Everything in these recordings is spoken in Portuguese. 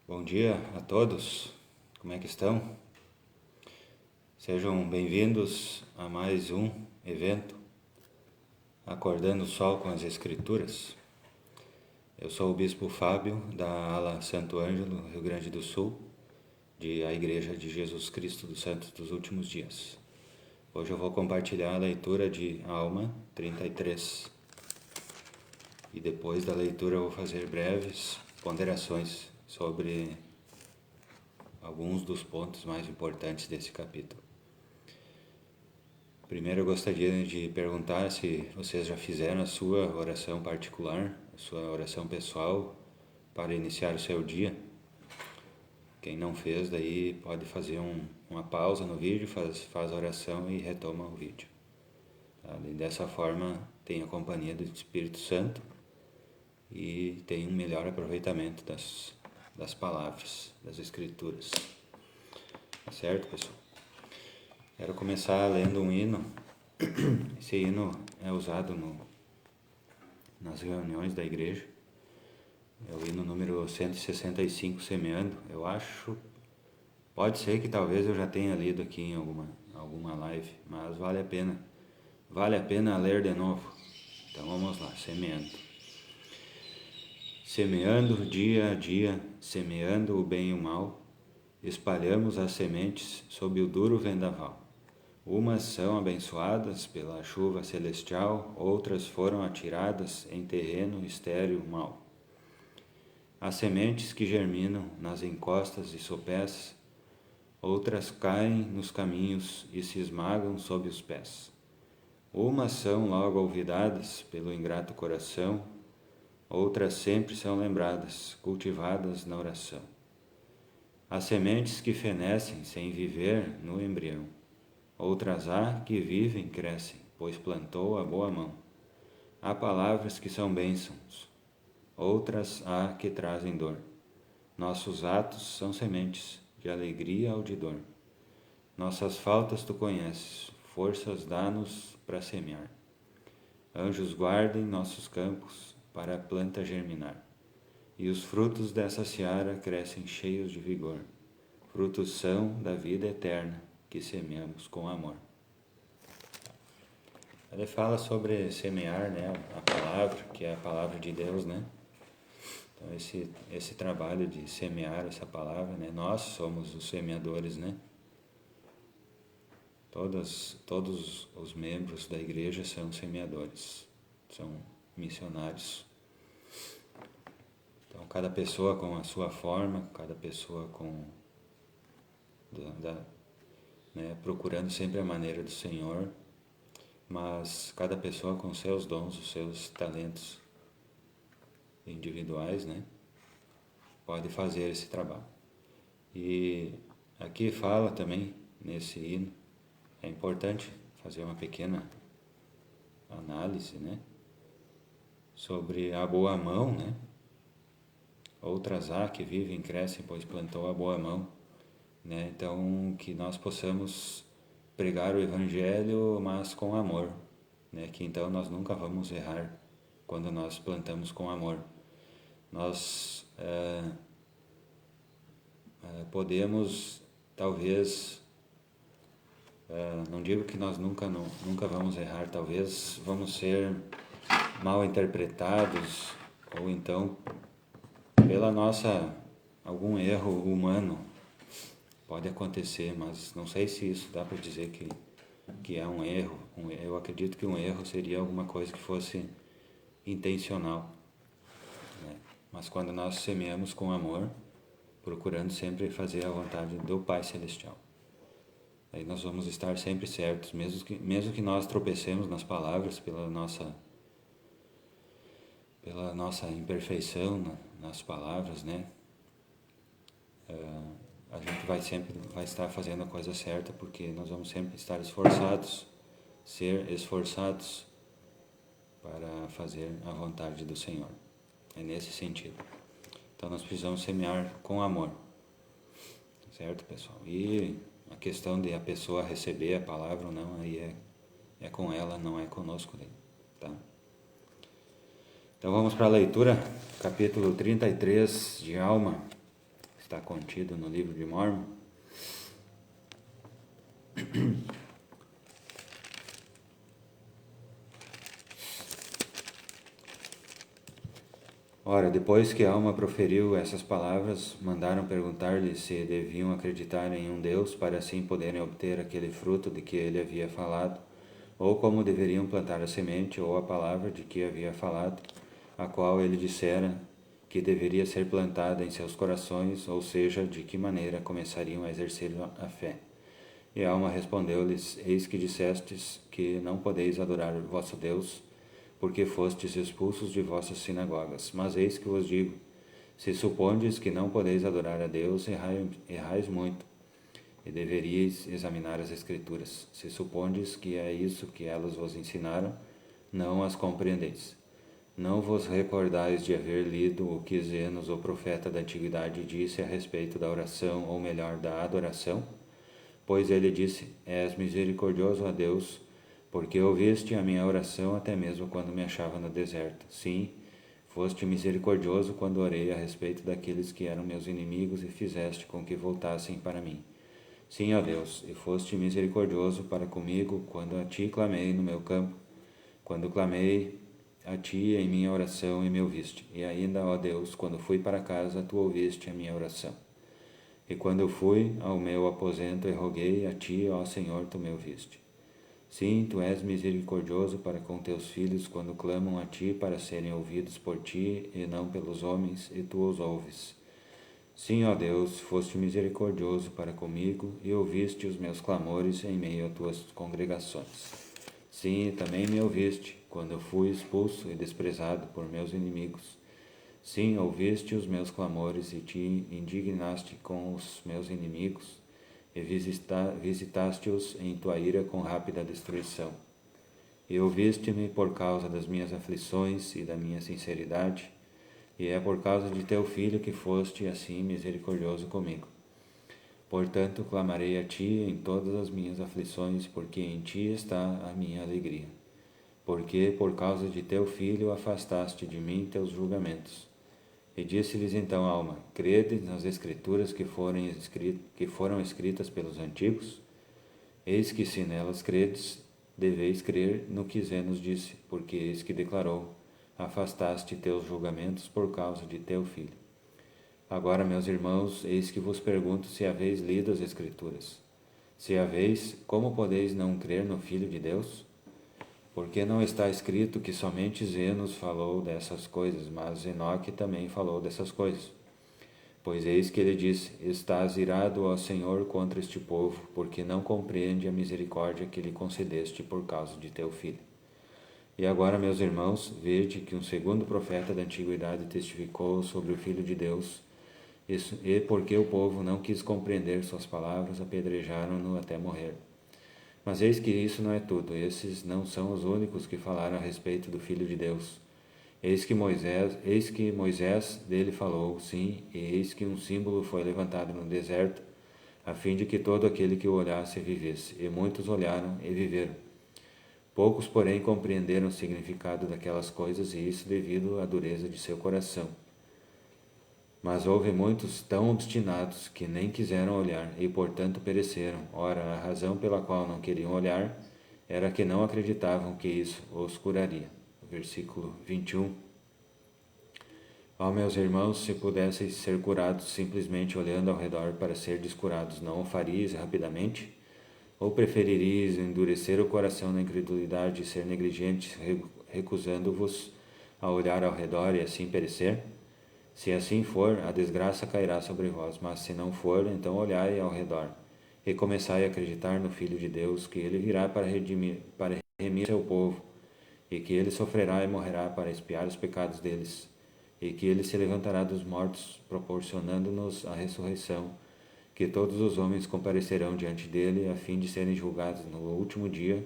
Bom dia a todos, como é que estão? Sejam bem-vindos a mais um evento Acordando o Sol com as Escrituras. Eu sou o Bispo Fábio, da ala Santo Ângelo, Rio Grande do Sul, a Igreja de Jesus Cristo dos Santos dos Últimos Dias. Hoje eu vou compartilhar a leitura de Alma 33 e depois da leitura eu vou fazer breves ponderações sobre alguns dos pontos mais importantes desse capítulo. Primeiro eu gostaria de perguntar se vocês já fizeram a sua oração particular, a sua oração pessoal para iniciar o seu dia. Quem não fez, daí pode fazer uma pausa no vídeo, faz a oração e retoma o vídeo. E dessa forma tem a companhia do Espírito Santo e tem um melhor aproveitamento das palavras, das Escrituras. Tá certo, pessoal? Quero começar lendo um hino. Esse hino é usado nas reuniões da igreja. É o hino número 165, Semeando. Eu acho, pode ser que talvez eu já tenha lido aqui em alguma live, mas vale a pena. Vale a pena ler de novo. Então vamos lá, Semeando. Semeando dia a dia, semeando o bem e o mal, espalhamos as sementes sob o duro vendaval. Umas são abençoadas pela chuva celestial, outras foram atiradas em terreno estéril mau. As sementes que germinam nas encostas e sopés, outras caem nos caminhos e se esmagam sob os pés. Umas são logo olvidadas pelo ingrato coração, outras sempre são lembradas, cultivadas na oração. As sementes que fenecem sem viver no embrião, outras há que vivem, crescem, pois plantou a boa mão. Há palavras que são bênçãos, outras há que trazem dor. Nossos atos são sementes, de alegria ou de dor. Nossas faltas tu conheces, forças dá-nos para semear. Anjos guardem nossos campos para a planta germinar. E os frutos dessa seara crescem cheios de vigor. Frutos são da vida eterna, que semeamos com amor. Ele fala sobre semear, né, a palavra, que é a palavra de Deus, né? Então esse trabalho de semear essa palavra, né, nós somos os semeadores, né? Todos os membros da igreja são semeadores, são missionários. Então cada pessoa com a sua forma, cada pessoa procurando sempre a maneira do Senhor, mas cada pessoa com seus dons, os seus talentos individuais, né, pode fazer esse trabalho. E aqui fala também, nesse hino, é importante fazer uma pequena análise, né, sobre a boa mão, né, outras há que vivem e crescem, pois plantou a boa mão, né, então que nós possamos pregar o Evangelho, mas com amor, né, que então nós nunca vamos errar quando nós plantamos com amor. Nós podemos, talvez, não digo que nós nunca vamos errar, talvez vamos ser mal interpretados, ou então pela algum erro humano, pode acontecer, mas não sei se isso dá para dizer que é um erro. Eu acredito que um erro seria alguma coisa que fosse intencional, né? Mas quando nós semeamos com amor, procurando sempre fazer a vontade do Pai Celestial, aí nós vamos estar sempre certos, mesmo que nós tropecemos nas palavras pela nossa imperfeição nas palavras, né? A gente vai estar fazendo a coisa certa, porque nós vamos sempre estar ser esforçados para fazer a vontade do Senhor. É nesse sentido. Então nós precisamos semear com amor, certo, pessoal? E a questão de a pessoa receber a palavra ou não, aí é com ela, não é conosco, tá? Então vamos para a leitura, capítulo 33 de Alma. está contido no livro de Mórmon. Ora, depois que Alma proferiu essas palavras, mandaram perguntar-lhe se deviam acreditar em um Deus para assim poderem obter aquele fruto de que ele havia falado, ou como deveriam plantar a semente ou a palavra de que havia falado, a qual ele dissera que deveria ser plantada em seus corações, ou seja, de que maneira começariam a exercer a fé. E Alma respondeu-lhes: Eis que dissestes que não podeis adorar vosso Deus, porque fostes expulsos de vossas sinagogas. Mas eis que vos digo, se supondes que não podeis adorar a Deus, errais muito, e deveríeis examinar as Escrituras. Se supondes que é isso que elas vos ensinaram, não as compreendeis. Não vos recordais de haver lido o que Zenos, o profeta da antiguidade, disse a respeito da oração, ou melhor, da adoração? Pois ele disse: És misericordioso a Deus, porque ouviste a minha oração até mesmo quando me achava no deserto. Sim, foste misericordioso quando orei a respeito daqueles que eram meus inimigos e fizeste com que voltassem para mim. Sim, ó Deus, e foste misericordioso para comigo quando a ti clamei no meu campo, quando clamei a ti em minha oração e me ouviste. E ainda, ó Deus, quando fui para casa, tu ouviste a minha oração. E quando eu fui ao meu aposento e roguei a ti, ó Senhor, tu me ouviste. Sim, tu és misericordioso para com teus filhos quando clamam a ti para serem ouvidos por ti e não pelos homens, e tu os ouves. Sim, ó Deus, foste misericordioso para comigo e ouviste os meus clamores em meio a tuas congregações. Sim, também me ouviste quando eu fui expulso e desprezado por meus inimigos. Sim, ouviste os meus clamores e te indignaste com os meus inimigos e visitaste-os em tua ira com rápida destruição. E ouviste-me por causa das minhas aflições e da minha sinceridade, e é por causa de teu Filho que foste assim misericordioso comigo. Portanto, clamarei a ti em todas as minhas aflições, porque em ti está a minha alegria. Porque por causa de teu Filho afastaste de mim teus julgamentos. E disse-lhes então Alma: Credes nas Escrituras que foram escritas pelos antigos? Eis que se nelas credes, deveis crer no que Zenos disse, porque eis que declarou: Afastaste teus julgamentos por causa de teu Filho. Agora, meus irmãos, eis que vos pergunto se haveis lido as Escrituras. Se haveis, como podeis não crer no Filho de Deus? Porque não está escrito que somente Zenos falou dessas coisas, mas Enoque também falou dessas coisas. Pois eis que ele disse: Estás irado, ó Senhor, contra este povo, porque não compreende a misericórdia que lhe concedeste por causa de teu filho. E agora, meus irmãos, vede que um segundo profeta da antiguidade testificou sobre o Filho de Deus, e porque o povo não quis compreender suas palavras, apedrejaram-no até morrer. Mas eis que isso não é tudo. Esses não são os únicos que falaram a respeito do Filho de Deus. Eis que Moisés dele falou, sim, e eis que um símbolo foi levantado no deserto, a fim de que todo aquele que o olhasse vivesse. E muitos olharam e viveram. Poucos, porém, compreenderam o significado daquelas coisas, e isso devido à dureza de seu coração. Mas houve muitos tão obstinados que nem quiseram olhar e, portanto, pereceram. Ora, a razão pela qual não queriam olhar era que não acreditavam que isso os curaria. Versículo 21. Ó meus irmãos, se pudesseis ser curados simplesmente olhando ao redor para ser descurados, não o faríeis rapidamente? Ou preferiríeis endurecer o coração na incredulidade e ser negligentes, recusando-vos a olhar ao redor e assim perecer? Se assim for, a desgraça cairá sobre vós, mas se não for, então olhai ao redor, e começai a acreditar no Filho de Deus, que ele virá para remir seu povo, e que ele sofrerá e morrerá para expiar os pecados deles, e que ele se levantará dos mortos, proporcionando-nos a ressurreição, que todos os homens comparecerão diante dele, a fim de serem julgados no último dia,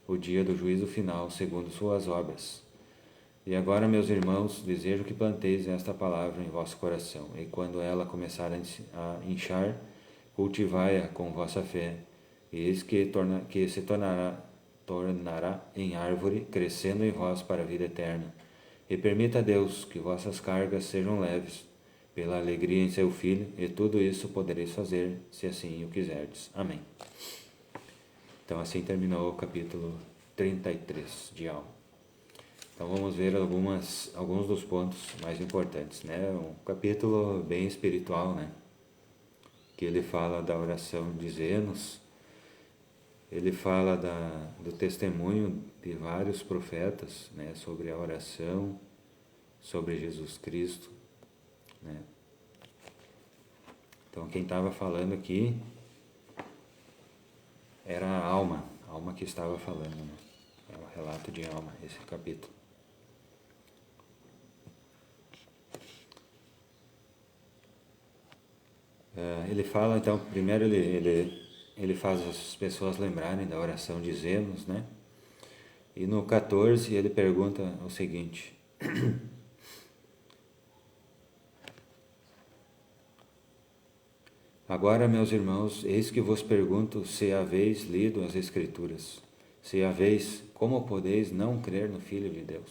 o dia do juízo final, segundo suas obras. E agora, meus irmãos, desejo que planteis esta palavra em vosso coração, e quando ela começar a inchar, cultivai-a com vossa fé, e eis que se tornará em árvore, crescendo em vós para a vida eterna. E permita a Deus que vossas cargas sejam leves, pela alegria em seu Filho, e tudo isso podereis fazer, se assim o quiserdes. Amém. Então assim terminou o capítulo 33 de Alma. Então vamos ver alguns dos pontos mais importantes, né? Um capítulo bem espiritual, né? Que ele fala da oração de Zenos, ele fala do testemunho de vários profetas, né? Sobre a oração, sobre Jesus Cristo, né? Então quem estava falando aqui era a alma que estava falando, né? É o relato de Alma, esse capítulo. Ele fala, então, primeiro ele faz as pessoas lembrarem da oração de Zenos, né? E no 14 ele pergunta o seguinte: Agora, meus irmãos, eis que vos pergunto se haveis lido as Escrituras. Se haveis, como podeis não crer no Filho de Deus?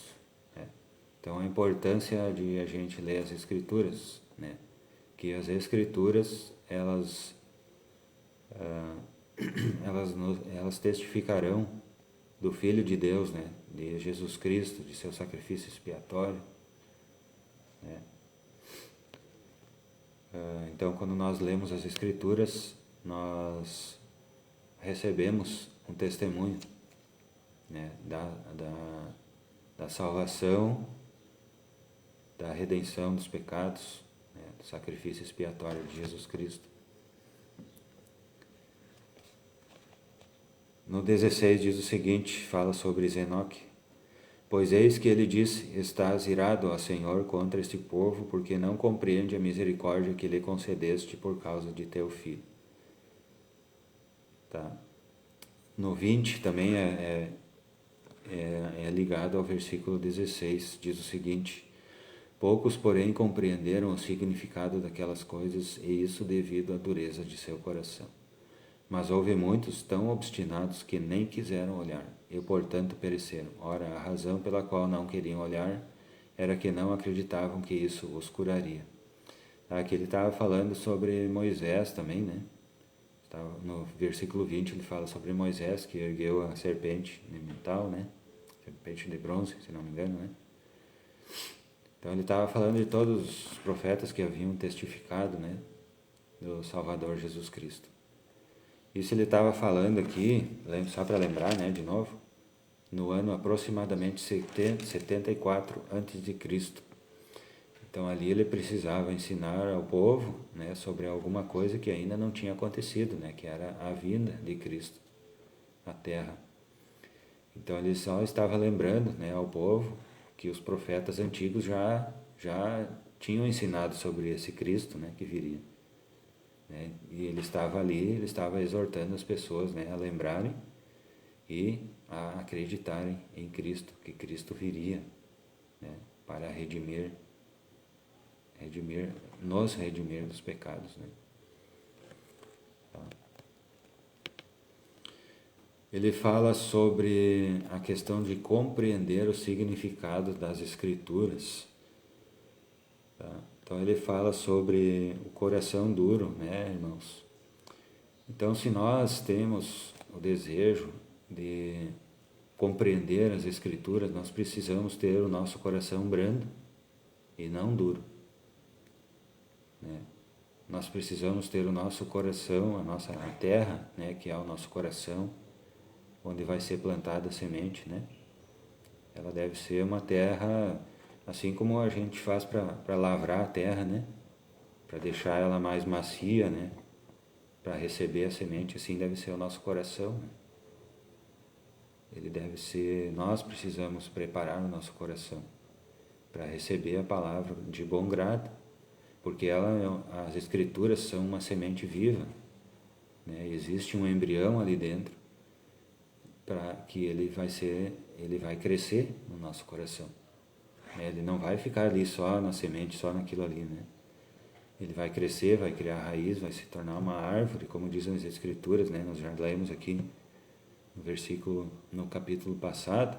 Então, a importância de a gente ler as Escrituras, né? Que as Escrituras, elas testificarão do Filho de Deus, né? De Jesus Cristo, de seu sacrifício expiatório, né? Então, quando nós lemos as Escrituras, nós recebemos um testemunho, né? Da salvação, da redenção dos pecados, né? Do sacrifício expiatório de Jesus Cristo. No 16 diz o seguinte, fala sobre Enoque: Pois eis que ele disse, estás irado, ó Senhor, contra este povo, porque não compreende a misericórdia que lhe concedeste por causa de teu filho. Tá? No 20 também é ligado ao versículo 16, diz o seguinte: Poucos, porém, compreenderam o significado daquelas coisas, e isso devido à dureza de seu coração. Mas houve muitos tão obstinados que nem quiseram olhar, e portanto pereceram. Ora, a razão pela qual não queriam olhar era que não acreditavam que isso os curaria. Aqui ele estava falando sobre Moisés também, né? No versículo 20 ele fala sobre Moisés, que ergueu a serpente mental, né? Serpente de bronze, se não me engano, né? Então ele estava falando de todos os profetas que haviam testificado, né? Do Salvador Jesus Cristo. Isso ele estava falando aqui, só para lembrar, né, de novo, no ano aproximadamente 74 a.C. Então ali ele precisava ensinar ao povo, né, sobre alguma coisa que ainda não tinha acontecido, né, que era a vinda de Cristo à Terra. Então ele só estava lembrando, né, ao povo que os profetas antigos já tinham ensinado sobre esse Cristo, né, que viria. Né? E ele estava ali, ele estava exortando as pessoas, né, a lembrarem e a acreditarem em Cristo, que Cristo viria, né, para nos redimir dos pecados. Né? Tá. Ele fala sobre a questão de compreender o significado das Escrituras. Tá? Então ele fala sobre o coração duro, né, irmãos? Então, se nós temos o desejo de compreender as Escrituras, nós precisamos ter o nosso coração brando e não duro, né? Nós precisamos ter o nosso coração, a terra, né, que é o nosso coração, onde vai ser plantada a semente, né? Ela deve ser uma terra, assim como a gente faz para lavrar a terra, né? Para deixar ela mais macia, né? Para receber a semente, assim deve ser o nosso coração, né? Ele deve ser, nós precisamos preparar o nosso coração para receber a palavra de bom grado, porque as Escrituras são uma semente viva, né? Existe um embrião ali dentro para que ele vai crescer no nosso coração. Ele não vai ficar ali só na semente, só naquilo ali, né? Ele vai crescer, vai criar raiz, vai se tornar uma árvore, como dizem as Escrituras, né? Nós já lemos aqui no capítulo passado,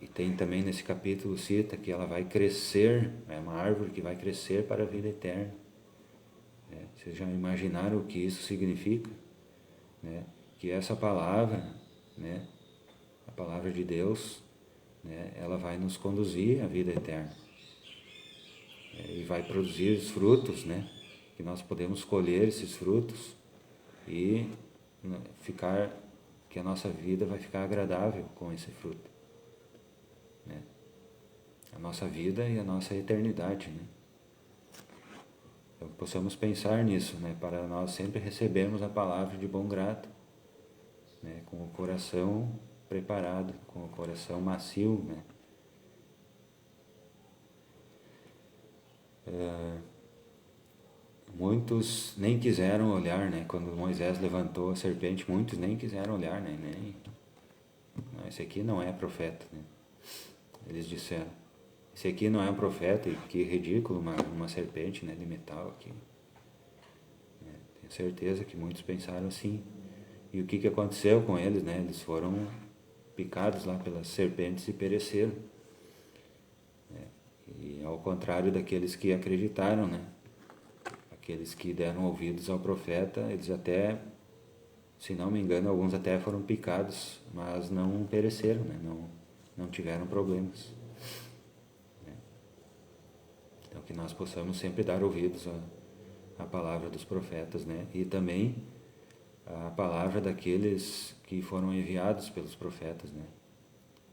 E tem também nesse capítulo, cita que ela vai crescer, é uma árvore que vai crescer para a vida eterna. Vocês já imaginaram o que isso significa? Né? Que essa palavra, né, a palavra de Deus, né, ela vai nos conduzir à vida eterna. E vai produzir os frutos, né, que nós podemos colher esses frutos e que a nossa vida vai ficar agradável com esse fruto. Né? A nossa vida e a nossa eternidade, né? Então, possamos pensar nisso, né? Para nós sempre recebermos a palavra de bom grado, né? Com o coração preparado, com o coração macio, né? Muitos nem quiseram olhar, né? Quando Moisés levantou a serpente, muitos nem quiseram olhar, né? Não, esse aqui não é profeta, né? Eles disseram, esse aqui não é um profeta, e que ridículo, uma serpente, né, de metal aqui. Tenho certeza que muitos pensaram assim. E o que aconteceu com eles, né? Eles foram picados lá pelas serpentes e pereceram. E ao contrário daqueles que acreditaram, né? Aqueles que deram ouvidos ao profeta, eles até, se não me engano, alguns até foram picados, mas não pereceram, né? Não tiveram problemas. Então que nós possamos sempre dar ouvidos à palavra dos profetas, né? E também a palavra daqueles que foram enviados pelos profetas, né?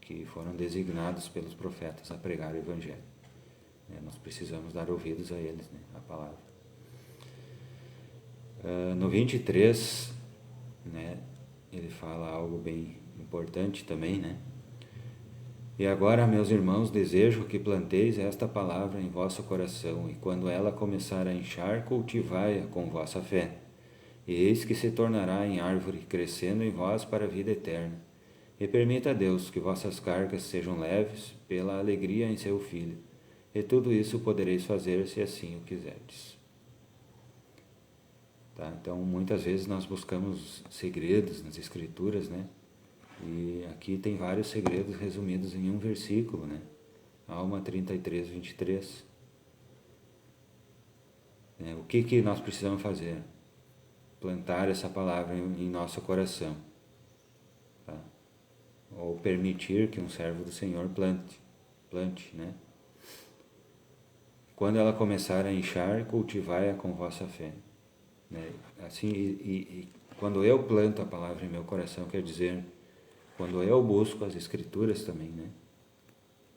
Que foram designados pelos profetas a pregar o Evangelho. Nós precisamos dar ouvidos a eles, né? A palavra. No 23, né? Ele fala algo bem importante também, né? E agora, meus irmãos, desejo que planteis esta palavra em vosso coração, e quando ela começar a inchar, cultivai-a com vossa fé. E eis que se tornará em árvore, crescendo em vós para a vida eterna. E permita a Deus que vossas cargas sejam leves, pela alegria em seu Filho. E tudo isso podereis fazer, se assim o quiserdes. Tá? Então, muitas vezes nós buscamos segredos nas Escrituras, né? E aqui tem vários segredos resumidos em um versículo, né? Alma 33, 23. O que nós precisamos fazer? Plantar essa palavra em nosso coração. Tá? Ou permitir que um servo do Senhor plante, né? Quando ela começar a inchar, cultivai-a com vossa fé. Né? Assim, e quando eu planto a palavra em meu coração, quer dizer, quando eu busco as Escrituras também, né?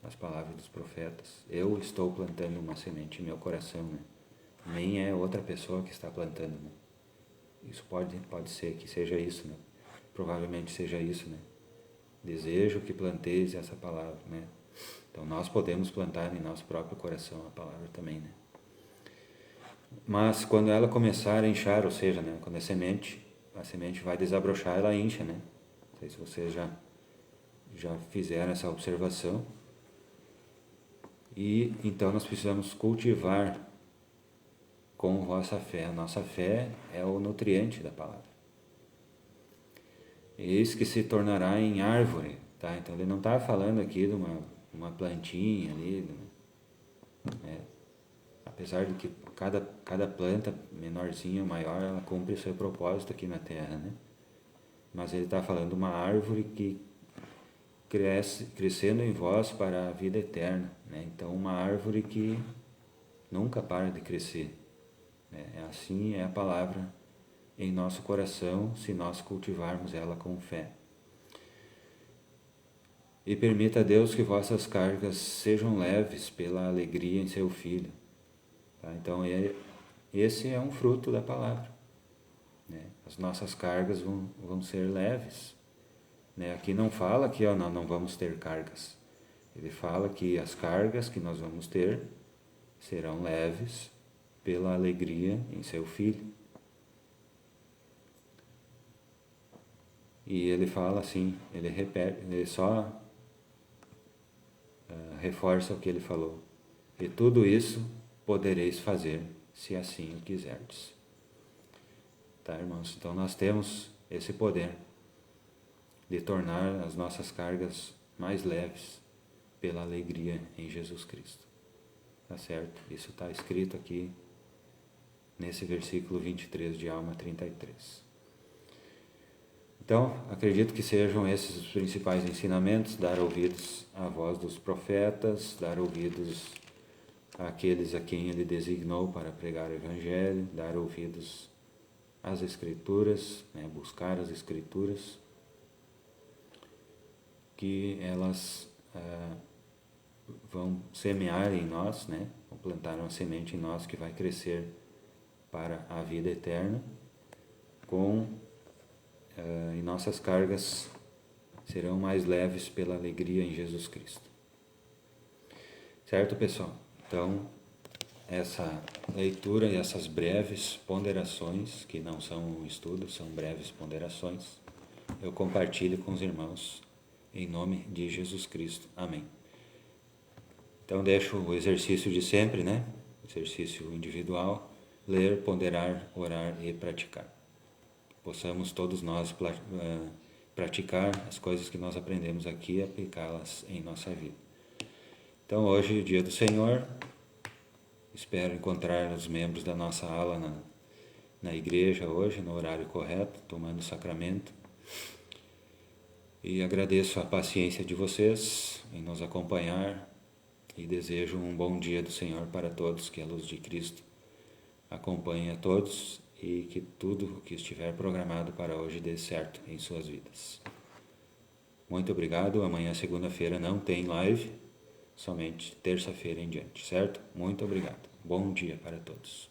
As palavras dos profetas, eu estou plantando uma semente em meu coração, né? Nem é outra pessoa que está plantando, né? Isso pode ser que seja isso, né? Provavelmente seja isso, né? Desejo que planteis essa palavra, né? Então nós podemos plantar em nosso próprio coração a palavra também, né? Mas quando ela começar a inchar, ou seja, né, quando a semente vai desabrochar, ela incha, né? Não sei se vocês já fizeram essa observação. E então nós precisamos cultivar com vossa fé. A nossa fé é o nutriente da palavra. Eis que se tornará em árvore, tá? Então ele não está falando aqui de uma plantinha ali, né? Apesar de que cada planta, menorzinha ou maior, ela cumpre o seu propósito aqui na terra, né? Mas ele está falando de uma árvore que crescendo em vós para a vida eterna, né? Então uma árvore que nunca para de crescer, né? Assim é a palavra em nosso coração, se nós cultivarmos ela com fé. E permita a Deus que vossas cargas sejam leves pela alegria em seu Filho. Tá? Então esse é um fruto da palavra, né? As nossas cargas vão ser leves, né? Aqui não fala que não vamos ter cargas. Ele fala que as cargas que nós vamos ter serão leves pela alegria em seu Filho. E ele fala assim, ele repete, ele só reforça o que ele falou. E tudo isso podereis fazer, se assim o quiserdes. Tá, irmãos? Então nós temos esse poder de tornar as nossas cargas mais leves, pela alegria em Jesus Cristo. Tá certo? Isso está escrito aqui nesse versículo 23 de Alma 33. Então, acredito que sejam esses os principais ensinamentos: dar ouvidos à voz dos profetas, dar ouvidos àqueles a quem ele designou para pregar o Evangelho, dar ouvidos às Escrituras, buscar as Escrituras, que elas vão semear em nós, vão plantar uma semente em nós que vai crescer para a vida eterna, e nossas cargas serão mais leves pela alegria em Jesus Cristo. Certo, pessoal? Então, essa leitura e essas breves ponderações, que não são um estudo, são breves ponderações, eu compartilho com os irmãos em nome de Jesus Cristo. Amém. Então, deixo o exercício de sempre, exercício individual: ler, ponderar, orar e praticar. Possamos todos nós praticar as coisas que nós aprendemos aqui e aplicá-las em nossa vida. Então, hoje, dia do Senhor, espero encontrar os membros da nossa ala na igreja hoje, no horário correto, tomando o sacramento. E agradeço a paciência de vocês em nos acompanhar e desejo um bom dia do Senhor para todos, que a luz de Cristo acompanhe a todos e que tudo o que estiver programado para hoje dê certo em suas vidas. Muito obrigado. Amanhã, segunda-feira, não tem live, somente terça-feira em diante, certo? Muito obrigado. Bom dia para todos.